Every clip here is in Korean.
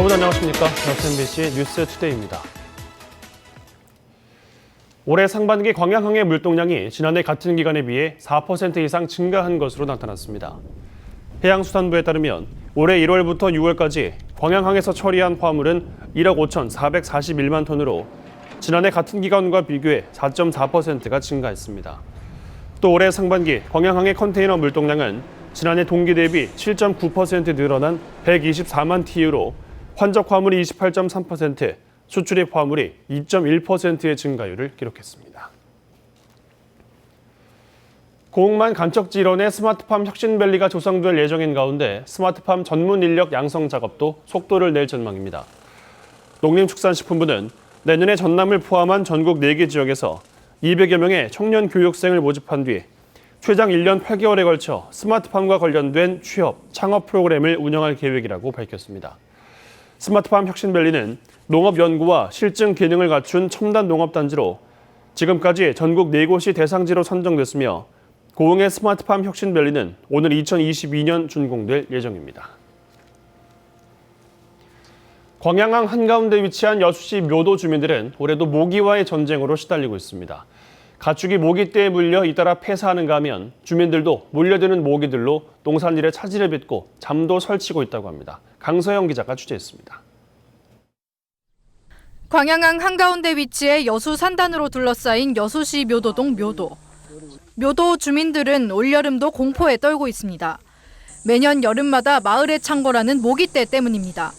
여러분 안녕하십니까? SMBC 뉴스투데이입니다. 올해 상반기 광양항의 물동량이 지난해 같은 기간에 비해 4% 이상 증가한 것으로 나타났습니다. 해양수산부에 따르면 올해 1월부터 6월까지 광양항에서 처리한 화물은 1억 5,441만 톤으로 지난해 같은 기간과 비교해 4.4%가 증가했습니다. 또 올해 상반기 광양항의 컨테이너 물동량은 지난해 동기 대비 7.9% 늘어난 124만 TU로 환적 화물이 28.3%, 수출입 화물이 2.1%의 증가율을 기록했습니다. 고흥만 간척지 일원의 스마트팜 혁신밸리가 조성될 예정인 가운데 스마트팜 전문 인력 양성 작업도 속도를 낼 전망입니다. 농림축산식품부는 내년에 전남을 포함한 전국 4개 지역에서 200여 명의 청년 교육생을 모집한 뒤 최장 1년 8개월에 걸쳐 스마트팜과 관련된 취업, 창업 프로그램을 운영할 계획이라고 밝혔습니다. 스마트팜 혁신밸리는 농업 연구와 실증 기능을 갖춘 첨단 농업단지로 지금까지 전국 4곳이 대상지로 선정됐으며 고흥의 스마트팜 혁신밸리는 오늘 2022년 준공될 예정입니다. 광양항 한가운데 위치한 여수시 묘도 주민들은 올해도 모기와의 전쟁으로 시달리고 있습니다. 가축이 모기떼에 물려 잇따라 폐사하는가 하면 주민들도 몰려드는 모기들로 농산일에 차질을 빚고 잠도 설치고 있다고 합니다. 강서영 기자가 취재했습니다. 광양항 한가운데 위치해 여수 산단으로 둘러싸인 여수시 묘도동 묘도. 묘도 주민들은 올여름도 공포에 떨고 있습니다. 매년 여름마다 마을에 창궐하는 모기떼 때문입니다.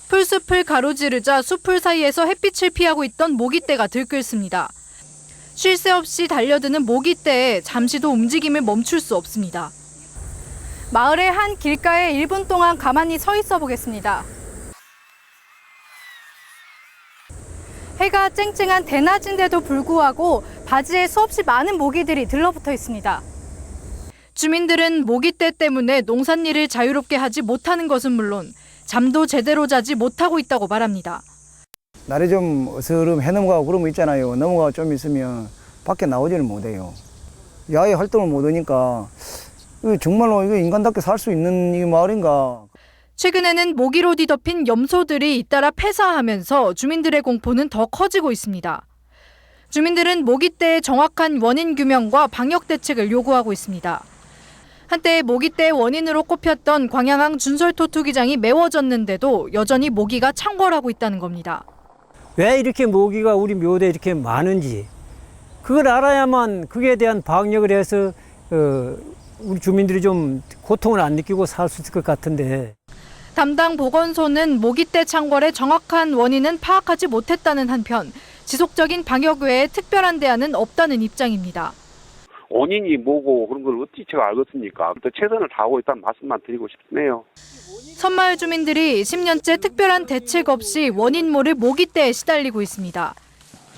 풀숲을 가로지르자 숲풀 사이에서 햇빛을 피하고 있던 모기떼가 들끓습니다. 쉴 새 없이 달려드는 모기떼에 잠시도 움직임을 멈출 수 없습니다. 마을의 한 길가에 1분 동안 가만히 서 있어 보겠습니다. 해가 쨍쨍한 대낮인데도 불구하고 바지에 수없이 많은 모기들이 들러붙어 있습니다. 주민들은 모기떼 때문에 농산일을 자유롭게 하지 못하는 것은 물론 잠도 제대로 자지 못하고 있다고 말합니다. 날이 좀 어스름 해 넘어가고 그런 거 있잖아요. 넘어가 좀 있으면 밖에 나오지를 못해요. 야외 활동을 못 하니까 정말로 이거 인간답게 살 수 있는 이 마을인가. 최근에는 모기로 뒤덮인 염소들이 잇따라 폐사하면서 주민들의 공포는 더 커지고 있습니다. 주민들은 모기떼의 정확한 원인 규명과 방역 대책을 요구하고 있습니다. 한때 모기떼의 원인으로 꼽혔던 광양항 준설토 투기장이 메워졌는데도 여전히 모기가 창궐하고 있다는 겁니다. 왜 이렇게 모기가 우리 묘대에 이렇게 많은지 그걸 알아야만 그에 대한 방역을 해서 우리 주민들이 좀 고통을 안 느끼고 살 수 있을 것 같은데. 담당 보건소는 모기떼 창궐의 정확한 원인은 파악하지 못했다는 한편 지속적인 방역 외에 특별한 대안은 없다는 입장입니다. 원인이 뭐고 그런 걸 어떻게 제가 알겠습니까? 최선을 다하고 있다는 말씀만 드리고 싶네요. 섬마을 주민들이 10년째 특별한 대책 없이 원인 모를 모기떼에 시달리고 있습니다.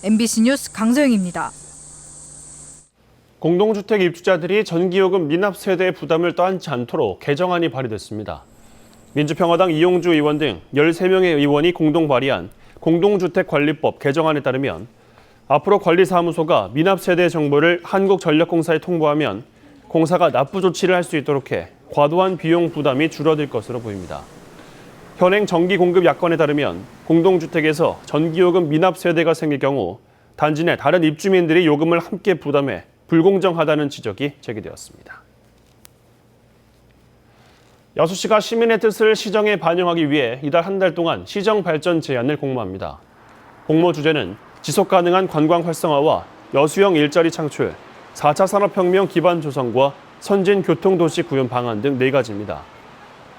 MBC 뉴스 강서영입니다. 공동주택 입주자들이 전기요금 미납 세대 부담을 떠안지 않도록 개정안이 발의됐습니다. 민주평화당 이용주 의원 등 13명의 의원이 공동 발의한 공동주택관리법 개정안에 따르면 앞으로 관리사무소가 미납 세대 정보를 한국전력공사에 통보하면 공사가 납부 조치를 할 수 있도록 해 과도한 비용 부담이 줄어들 것으로 보입니다. 현행 전기 공급 약관에 따르면 공동주택에서 전기요금 미납 세대가 생길 경우 단지 내 다른 입주민들이 요금을 함께 부담해 불공정하다는 지적이 제기되었습니다. 여수시가 시민의 뜻을 시정에 반영하기 위해 이달 한 달 동안 시정 발전 제안을 공모합니다. 공모 주제는 지속 가능한 관광 활성화와 여수형 일자리 창출, 4차 산업혁명 기반 조성과 선진 교통도시 구현 방안 등 4가지입니다.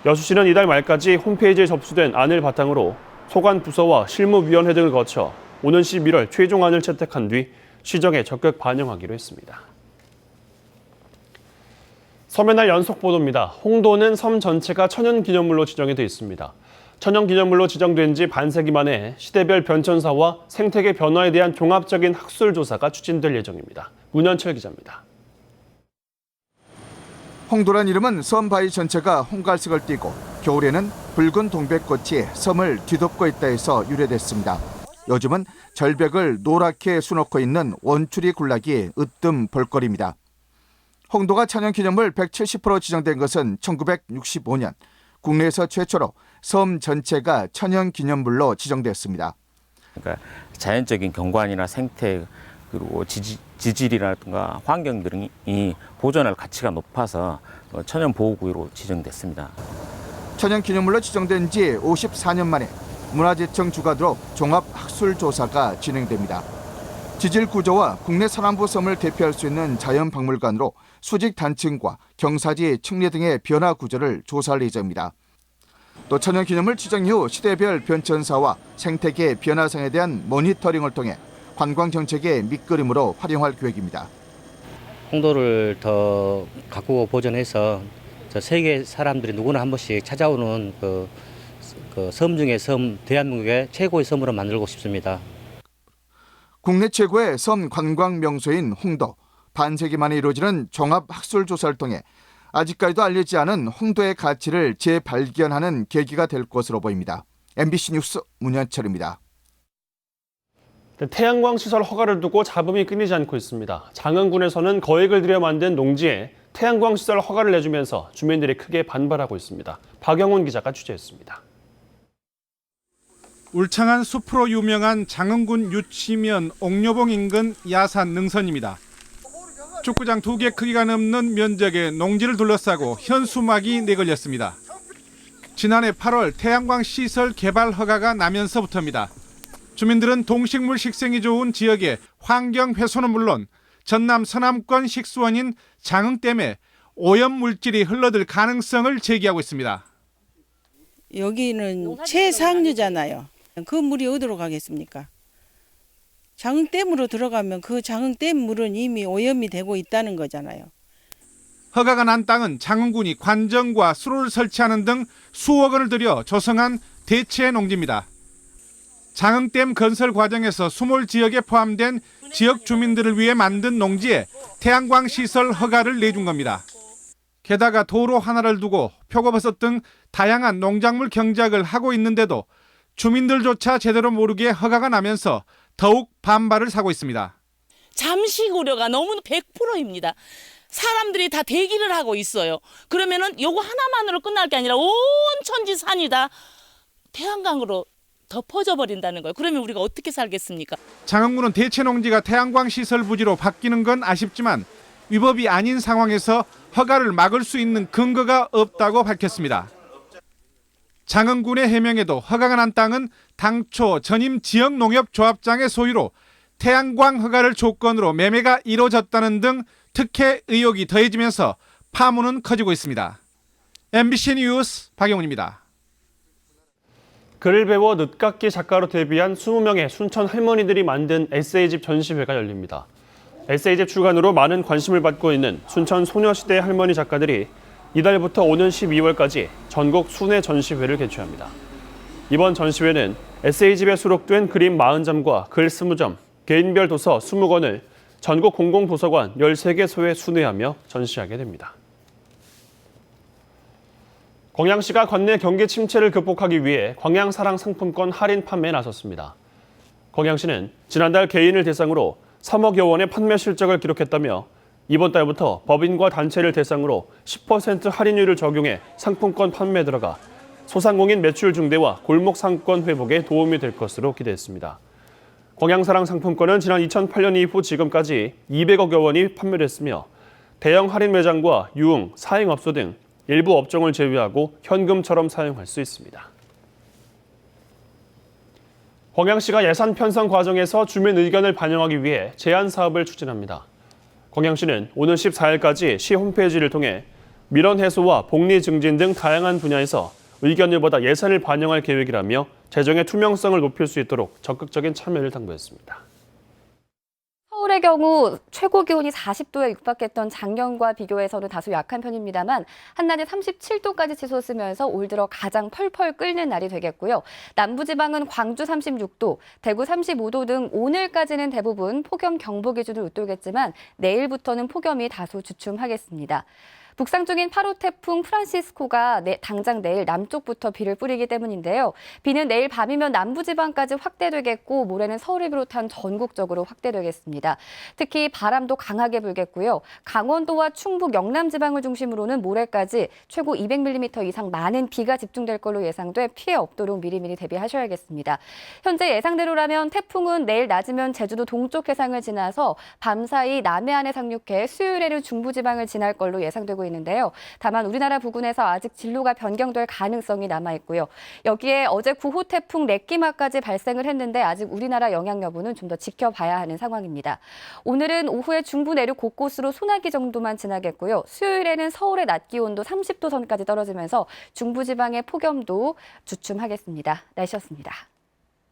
여수시는 이달 말까지 홈페이지에 접수된 안을 바탕으로 소관 부서와 실무위원회 등을 거쳐 오는 11월 최종안을 채택한 뒤 시정에 적극 반영하기로 했습니다. 섬의 날 연속 보도입니다. 홍도는 섬 전체가 천연기념물로 지정이 돼 있습니다. 천연기념물로 지정된 지 반세기 만에 시대별 변천사와 생태계 변화에 대한 종합적인 학술 조사가 추진될 예정입니다. 문현철 기자입니다. 홍도란 이름은 섬 바위 전체가 홍갈색을 띠고 겨울에는 붉은 동백꽃이 섬을 뒤덮고 있다 해서 유래됐습니다. 요즘은 절벽을 노랗게 수놓고 있는 원추리 군락이 으뜸 볼거리입니다. 홍도가 천연기념물 170% 지정된 것은 1965년 국내에서 최초로 섬 전체가 천연기념물로 지정됐습니다. 그러니까 자연적인 경관이나 생태 그리고 지질이라든가 환경 등이 보존할 가치가 높아서 천연보호구역으로 지정됐습니다. 천연기념물로 지정된 지 54년 만에 문화재청 주관으로 종합학술조사가 진행됩니다. 지질 구조와 국내 서남부 섬을 대표할 수 있는 자연박물관으로 수직 단층과 경사지 측례 등의 변화 구조를 조사할 예정입니다. 또 천연기념물 지정 이후 시대별 변천사와 생태계 변화상에 대한 모니터링을 통해 관광정책의 밑그림으로 활용할 계획입니다. 홍도를 더 가꾸고 보존해서 저 세계 사람들이 누구나 한 번씩 찾아오는 그 섬 중에 섬, 대한민국의 최고의 섬으로 만들고 싶습니다. 국내 최고의 섬 관광 명소인 홍도. 반세기 만에 이루어지는 종합학술조사를 통해 아직까지도 알려지지 않은 홍도의 가치를 재발견하는 계기가 될 것으로 보입니다. MBC 뉴스 문현철입니다. 태양광 시설 허가를 두고 잡음이 끊이지 않고 있습니다. 장흥군에서는 거액을 들여 만든 농지에 태양광 시설 허가를 내주면서 주민들이 크게 반발하고 있습니다. 박영훈 기자가 취재했습니다. 울창한 숲으로 유명한 장흥군 유치면 옥녀봉 인근 야산 능선입니다. 축구장 2개 크기가 넘는 면적의 농지를 둘러싸고 현수막이 내걸렸습니다. 지난해 8월 태양광 시설 개발 허가가 나면서부터입니다. 주민들은 동식물 식생이 좋은 지역의 환경 훼손은 물론 전남 서남권 식수원인 장흥댐에 오염 물질이 흘러들 가능성을 제기하고 있습니다. 여기는 최상류잖아요. 그 물이 어디로 가겠습니까? 장흥댐으로 들어가면 그 장흥댐 물은 이미 오염이 되고 있다는 거잖아요. 허가가 난 땅은 장흥군이 관정과 수로를 설치하는 등 수억 원을 들여 조성한 대체 농지입니다. 장흥댐 건설 과정에서 수몰 지역에 포함된 지역 주민들을 위해 만든 농지에 태양광 시설 허가를 내준 겁니다. 게다가 도로 하나를 두고 표고버섯 등 다양한 농작물 경작을 하고 있는데도 주민들조차 제대로 모르게 허가가 나면서 더욱 반발을 사고 있습니다. 잠식 우려가 너무 100%입니다. 사람들이 다 대기를 하고 있어요. 그러면은 요거 하나만으로 끝날 게 아니라 온 천지 산이 다 태양광으로 덮어져 버린다는 거예요. 그러면 우리가 어떻게 살겠습니까? 장흥군은 대체 농지가 태양광 시설 부지로 바뀌는 건 아쉽지만 위법이 아닌 상황에서 허가를 막을 수 있는 근거가 없다고 밝혔습니다. 장흥군의 해명에도 허가가 난 땅은 당초 전임 지역농협조합장의 소유로 태양광 허가를 조건으로 매매가 이루어졌다는 등 특혜 의혹이 더해지면서 파문은 커지고 있습니다. MBC 뉴스 박영훈입니다. 글을 배워 늦깎이 작가로 데뷔한 20명의 순천 할머니들이 만든 에세이집 전시회가 열립니다. 에세이집 출간으로 많은 관심을 받고 있는 순천 소녀시대 할머니 작가들이 이달부터 오는 12월까지 전국 순회 전시회를 개최합니다. 이번 전시회는 에세이집에 수록된 그림 40점과 글 20점, 개인별 도서 20권을 전국 공공도서관 13개소에 순회하며 전시하게 됩니다. 광양시가 관내 경기 침체를 극복하기 위해 광양사랑 상품권 할인 판매에 나섰습니다. 광양시는 지난달 개인을 대상으로 3억여 원의 판매 실적을 기록했다며 이번 달부터 법인과 단체를 대상으로 10% 할인율을 적용해 상품권 판매에 들어가 소상공인 매출 증대와 골목 상권 회복에 도움이 될 것으로 기대했습니다. 광양사랑 상품권은 지난 2008년 이후 지금까지 200억여 원이 판매됐으며 대형 할인 매장과 유흥, 사행업소 등 일부 업종을 제외하고 현금처럼 사용할 수 있습니다. 광양시가 예산 편성 과정에서 주민 의견을 반영하기 위해 제안 사업을 추진합니다. 광양시는 오는 14일까지 시 홈페이지를 통해 민원 해소와 복리 증진 등 다양한 분야에서 의견을 받아 예산을 반영할 계획이라며 재정의 투명성을 높일 수 있도록 적극적인 참여를 당부했습니다. 서울의 경우 최고 기온이 40도에 육박했던 작년과 비교해서는 다소 약한 편입니다만 한낮에 37도까지 치솟으면서 올 들어 가장 펄펄 끓는 날이 되겠고요. 남부지방은 광주 36도, 대구 35도 등 오늘까지는 대부분 폭염 경보 기준을 웃돌겠지만 내일부터는 폭염이 다소 주춤하겠습니다. 북상 중인 8호 태풍 프란시스코가 당장 내일 남쪽부터 비를 뿌리기 때문인데요. 비는 내일 밤이면 남부지방까지 확대되겠고 모레는 서울을 비롯한 전국적으로 확대되겠습니다. 특히 바람도 강하게 불겠고요. 강원도와 충북, 영남 지방을 중심으로는 모레까지 최고 200mm 이상 많은 비가 집중될 걸로 예상돼 피해 없도록 미리미리 대비하셔야겠습니다. 현재 예상대로라면 태풍은 내일 낮이면 제주도 동쪽 해상을 지나서 밤사이 남해안에 상륙해 수요일에는 중부지방을 지날 걸로 예상되고 있는데요. 다만 우리나라 부근에서 아직 진로가 변경될 가능성이 남아있고요. 여기에 어제 9호 태풍 렉기마까지 발생을 했는데 아직 우리나라 영향 여부는 좀 더 지켜봐야 하는 상황입니다. 오늘은 오후에 중부 내륙 곳곳으로 소나기 정도만 지나겠고요. 수요일에는 서울의 낮 기온도 30도 선까지 떨어지면서 중부지방의 폭염도 주춤하겠습니다. 날씨였습니다.